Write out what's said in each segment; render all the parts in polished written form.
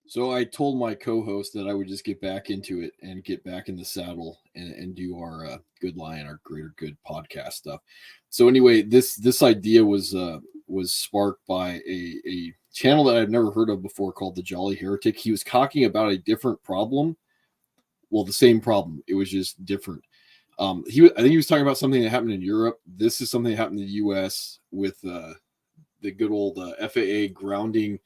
So I told my co-host that I would just get back into it and get back in the saddle and do our good lie, our greater good podcast stuff. So anyway, this idea was sparked by a channel that I've never heard of before called the Jolly Heretic. He was talking about a different problem. Well, the same problem. It was just different. I think he was talking about something that happened in Europe. This is something that happened in the U.S. with the good old FAA grounding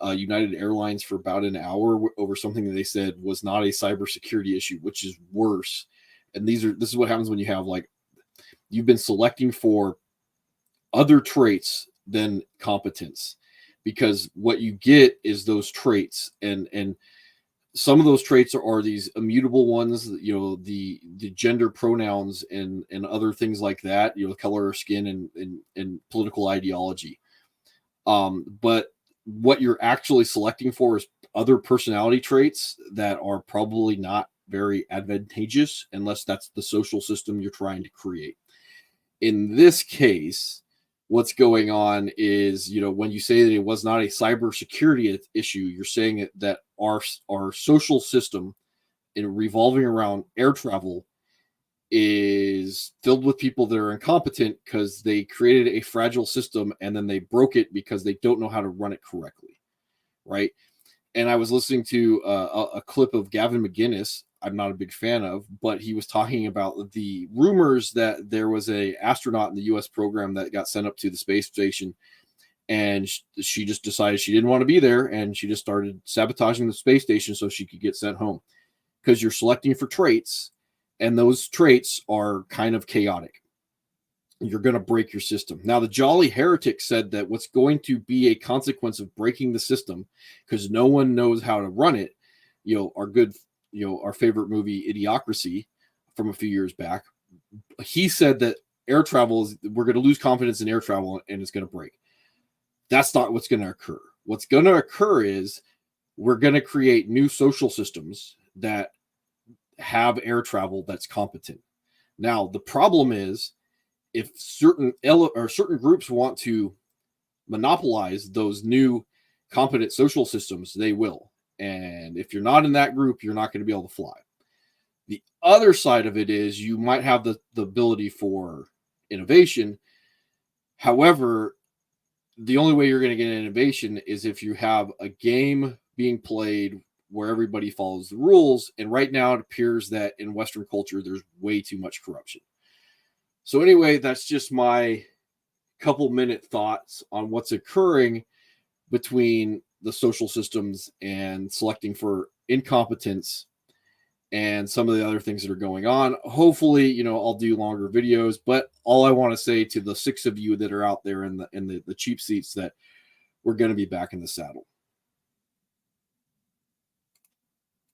United Airlines for about an hour over something that they said was not a cybersecurity issue, which is worse. And this is what happens when you have like you've been selecting for other traits than competence, because what you get is those traits, and some of those traits are these immutable ones, the gender pronouns and other things like that, color of skin and political ideology. But what you're actually selecting for is other personality traits that are probably not very advantageous unless that's the social system you're trying to create. In this case, what's going on is, when you say that it was not a cybersecurity issue, you're saying that our social system in revolving around air travel is filled with people that are incompetent because they created a fragile system and then they broke it because they don't know how to run it correctly, right? And I was listening to a clip of Gavin McGinnis. I'm not a big fan of, but he was talking about the rumors that there was a astronaut in the U.S. program that got sent up to the space station, and she just decided she didn't want to be there, and she just started sabotaging the space station so she could get sent home. Because you're selecting for traits, and those traits are kind of chaotic. You're going to break your system. Now, the Jolly Heretic said that what's going to be a consequence of breaking the system, because no one knows how to run it, our favorite movie, Idiocracy, from a few years back, he said that air travel we're going to lose confidence in air travel and it's going to break. That's not what's going to occur. What's going to occur is we're going to create new social systems that have air travel that's competent. Now, the problem is if certain groups want to monopolize those new competent social systems, they will. And if you're not in that group, you're not going to be able to fly. The other side of it is you might have the ability for innovation. However, the only way you're going to get innovation is if you have a game being played where everybody follows the rules. And right now it appears that in Western culture, there's way too much corruption. So anyway, that's just my couple-minute thoughts on what's occurring between the social systems and selecting for incompetence and some of the other things that are going on. Hopefully, I'll do longer videos, but all I want to say to the 6 of you that are out there in the cheap seats that we're going to be back in the saddle.